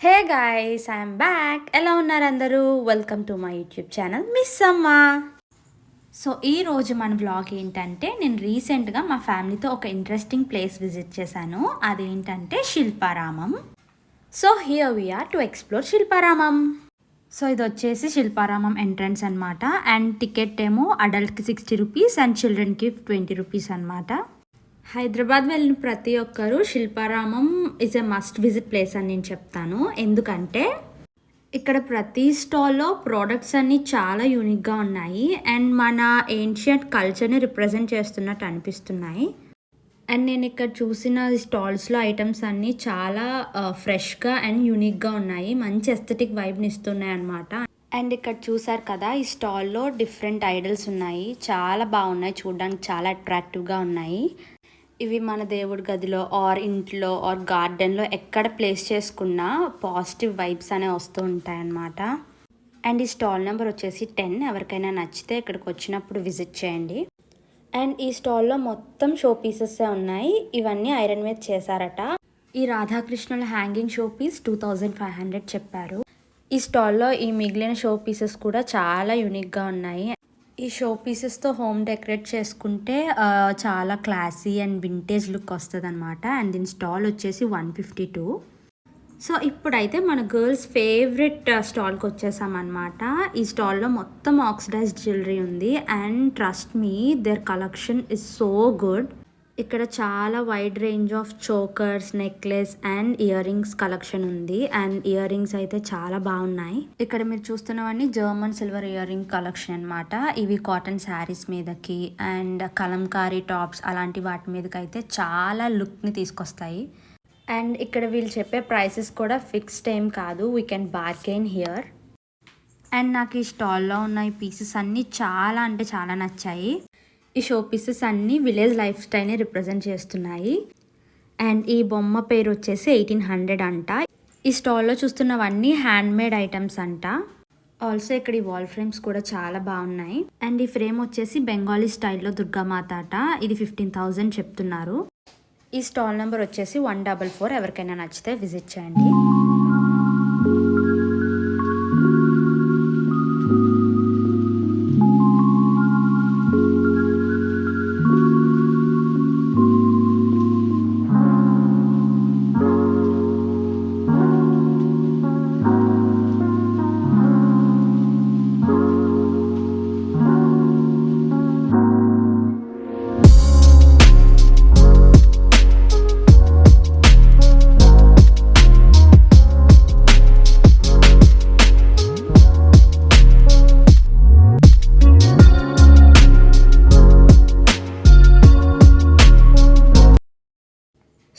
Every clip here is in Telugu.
Hey guys, I'm back. ఎలా ఉన్నారు అందరూ? Welcome to my YouTube channel miss అమ్మ. సో ఈరోజు మన వ్లాగ్ ఏంటంటే, నేను రీసెంట్గా మా ఫ్యామిలీతో ఒక ఇంట్రెస్టింగ్ ప్లేస్ విజిట్ చేశాను. అదేంటంటే Shilparamam. So here we are to explore Shilparamam. So ఇది వచ్చేసి శిల్పారామం ఎంట్రన్స్ అనమాట. అండ్ టికెట్ ఏమో అడల్ట్కి 60 రూపీస్ అండ్ చిల్డ్రన్కి 20 రూపీస్ అనమాట. హైదరాబాద్ వెళ్ళిన ప్రతి ఒక్కరూ Shilparamam is a must visit place అని నేను చెప్తాను. ఎందుకంటే ఇక్కడ ప్రతి స్టాల్లో ప్రోడక్ట్స్ అన్నీ చాలా యూనిక్గా ఉన్నాయి అండ్ మన ఏన్షియంట్ కల్చర్ని రిప్రజెంట్ చేస్తున్నట్టు అనిపిస్తున్నాయి. అండ్ నేను ఇక్కడ చూసిన స్టాల్స్లో ఐటమ్స్ అన్నీ చాలా ఫ్రెష్గా అండ్ యూనిక్గా ఉన్నాయి. మంచి ఎస్థెటిక్ వైబ్ని ఇస్తున్నాయి అన్నమాట. అండ్ ఇక్కడ చూసారు కదా, ఈ స్టాల్లో డిఫరెంట్ ఐడల్స్ ఉన్నాయి. చాలా బాగున్నాయి, చూడడానికి చాలా అట్రాక్టివ్గా ఉన్నాయి. ఇవి మన దేవుడి గదిలో ఆర్ ఇంట్లో ఆర్ గార్డెన్లో ఎక్కడ ప్లేస్ చేసుకున్నా పాజిటివ్ వైబ్స్ అనేవి వస్తూ ఉంటాయి అన్నమాట. అండ్ ఈ స్టాల్ నెంబర్ వచ్చేసి 10. ఎవరికైనా నచ్చితే ఇక్కడికి వచ్చినప్పుడు విజిట్ చేయండి. అండ్ ఈ స్టాల్లో మొత్తం షో పీసెస్సే ఉన్నాయి. ఇవన్నీ ఐరన్ మీద చేశారట. ఈ రాధాకృష్ణుల హ్యాంగింగ్ షో పీస్ 2500 చెప్పారు. ఈ స్టాల్లో ఈ మిగిలిన షో పీసెస్ కూడా చాలా యూనిక్గా ఉన్నాయి. ఈ షో పీసెస్తో హోమ్ డెకరేట్ చేసుకుంటే చాలా క్లాసీ అండ్ వింటేజ్ లుక్ వస్తుంది అనమాట. అండ్ దీని స్టాల్ వచ్చేసి 152. సో ఇప్పుడైతే మన గర్ల్స్ ఫేవరెట్ స్టాల్కి వచ్చేసామన్నమాట. ఈ స్టాల్లో మొత్తం ఆక్సిడైజ్డ్ జ్యువెలరీ ఉంది. And trust me, their collection is so good. ఇక్కడ చాలా wide range of chokers, necklace and earrings collection ఉంది. అండ్ ఇయర్ రింగ్స్ అయితే చాలా బాగున్నాయి. ఇక్కడ మీరు చూస్తున్నవన్నీ German silver earring collection అనమాట. ఇవి కాటన్ శారీస్ మీదకి అండ్ కలంకారీ టాప్స్ అలాంటి వాటి మీదకి అయితే చాలా లుక్ని తీసుకొస్తాయి. అండ్ ఇక్కడ వీళ్ళు చెప్పే ప్రైసెస్ కూడా ఫిక్స్డ్ ఏం కాదు. We can bargain here. And నాకు ఈ స్టాల్లో ఉన్న ఈ పీసెస్ అన్నీ చాలా అంటే చాలా నచ్చాయి. ఈ షో పీసెస్ అన్నీ విలేజ్ లైఫ్ స్టైల్ని రిప్రజెంట్ చేస్తున్నాయి. అండ్ ఈ బొమ్మ పేరు వచ్చేసి 1800 అంట. ఈ స్టాల్లో చూస్తున్నవన్నీ హ్యాండ్ మేడ్ ఐటమ్స్ అంట. ఆల్సో ఇక్కడ ఈ వాల్ ఫ్రేమ్స్ కూడా చాలా బాగున్నాయి. అండ్ ఈ ఫ్రేమ్ వచ్చేసి బెంగాలీ స్టైల్లో దుర్గామాత అట. ఇది 15,000 చెప్తున్నారు. ఈ స్టాల్ నెంబర్ వచ్చేసి 144. ఎవరికైనా నచ్చితే విజిట్ చేయండి.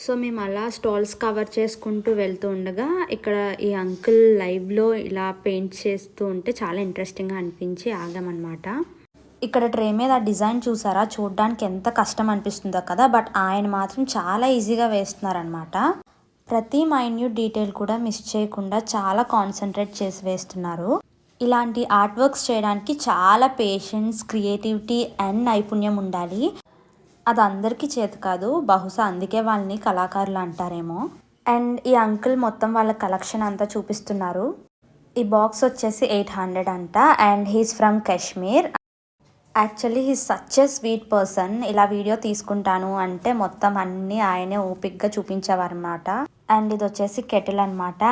సో మేము అలా స్టాల్స్ కవర్ చేసుకుంటూ వెళ్తూ ఉండగా ఇక్కడ ఈ అంకుల్ లైవ్లో ఇలా పెయింట్ చేస్తూ ఉంటే చాలా ఇంట్రెస్టింగ్గా అనిపించి ఆగామన్నమాట. ఇక్కడ ట్రే మీద డిజైన్ చూసారా, చూడడానికి ఎంత కష్టం అనిపిస్తుందో కదా, బట్ ఆయన మాత్రం చాలా ఈజీగా వేస్తున్నారనమాట. ప్రతి మైన్యూట్ డీటెయిల్ కూడా మిస్ చేయకుండా చాలా కాన్సన్ట్రేట్ చేసి వేస్తున్నారు. ఇలాంటి ఆర్ట్ వర్క్స్ చేయడానికి చాలా పేషెన్స్, క్రియేటివిటీ అండ్ నైపుణ్యం ఉండాలి. అది అందరికీ చేతి కాదు, బహుశా అందుకే వాళ్ళని కళాకారులు అంటారేమో. అండ్ ఈ అంకుల్ మొత్తం వాళ్ళ కలెక్షన్ అంతా చూపిస్తున్నారు. ఈ బాక్స్ వచ్చేసి 800 అంట. And he's from Kashmir. Actually he's such a sweet person. ఇలా వీడియో తీసుకుంటాను అంటే మొత్తం అన్నీ ఆయనే ఓపిక్గా చూపించేవారనమాట. అండ్ ఇది వచ్చేసి కెటిల్ అనమాట.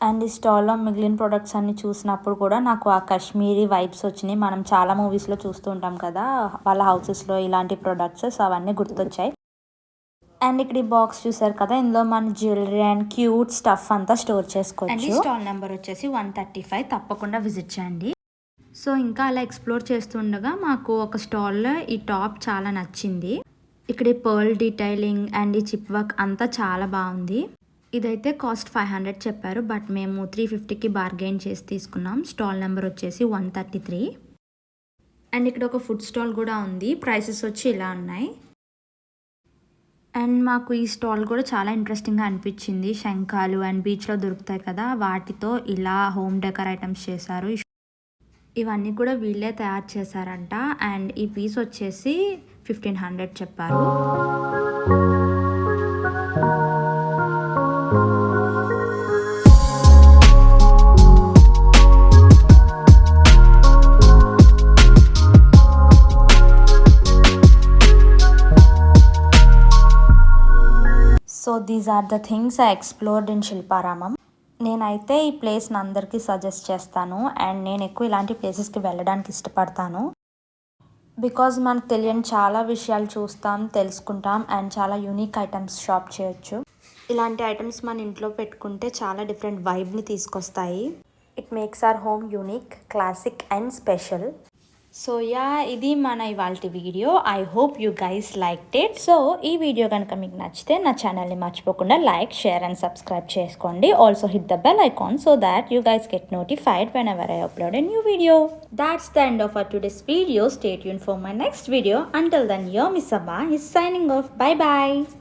అండ్ ఈ స్టాల్లో మిగిలిన ప్రొడక్ట్స్ అన్ని చూసినప్పుడు కూడా నాకు ఆ కాశ్మీరీ వైబ్స్ వచ్చినాయి. మనం చాలా మూవీస్లో చూస్తూ ఉంటాం కదా వాళ్ళ హౌసెస్లో ఇలాంటి ప్రొడక్ట్స్, సో అవన్నీ గుర్తొచ్చాయి. అండ్ ఇక్కడ ఈ బాక్స్ చూసారు కదా, ఇందులో మన జ్యువెలరీ అండ్ క్యూట్ స్టఫ్ అంతా స్టోర్ చేసుకోవచ్చు. అండ్ ఈ స్టాల్ నెంబర్ వచ్చేసి 135. తప్పకుండా విజిట్ చేయండి. సో ఇంకా అలా ఎక్స్ప్లోర్ చేస్తుండగా మాకు ఒక స్టాల్లో ఈ టాప్ చాలా నచ్చింది. ఇక్కడ ఈ పర్ల్ డీటైలింగ్ అండ్ ఈ చిప్ వర్క్ అంతా చాలా బాగుంది. ఇదైతే కాస్ట్ 500 చెప్పారు, బట్ మేము 350కి బార్గెయిన్ చేసి తీసుకున్నాం. స్టాల్ నెంబర్ వచ్చేసి 133. అండ్ ఇక్కడ ఒక ఫుడ్ స్టాల్ కూడా ఉంది. ప్రైసెస్ వచ్చి ఇలా ఉన్నాయి. అండ్ మాకు ఈ స్టాల్ కూడా చాలా ఇంట్రెస్టింగ్గా అనిపించింది. శంఖాలు అండ్ బీచ్లో దొరుకుతాయి కదా, వాటితో ఇలా హోమ్ డెకర్ ఐటమ్స్ చేశారు. ఇవన్నీ కూడా వీళ్ళే తయారు చేశారంట. అండ్ ఈ పీస్ వచ్చేసి 1500 చెప్పారు. So these are the things I explored in Shilparamam. నేనైతే ఈ ప్లేస్ని అందరికీ సజెస్ట్ చేస్తాను అండ్ నేను ఎక్కువ ఇలాంటి ప్లేసెస్కి వెళ్ళడానికి ఇష్టపడతాను. బికాజ్ మనకు తెలియని చాలా విషయాలు చూస్తాం, తెలుసుకుంటాం అండ్ చాలా యూనిక్ ఐటమ్స్ షాప్ చేయొచ్చు. ఇలాంటి ఐటమ్స్ మన ఇంట్లో పెట్టుకుంటే చాలా డిఫరెంట్ వైబ్ని తీసుకొస్తాయి. It makes our home unique, classic and special. So yeah, ఇది మన ఇవాల్టి video. I hope you guys liked it. So ఈ వీడియో కనుక మీకు నచ్చితే నా ఛానల్ని మర్చిపోకుండా లైక్, షేర్ అండ్ సబ్స్క్రైబ్ చేసుకోండి. Also hit the bell icon so that you guys get notified whenever I upload a new video. That's the end of our today's video. Stay tuned for my next video. Until then, your Miss Amma is signing off. Bye bye.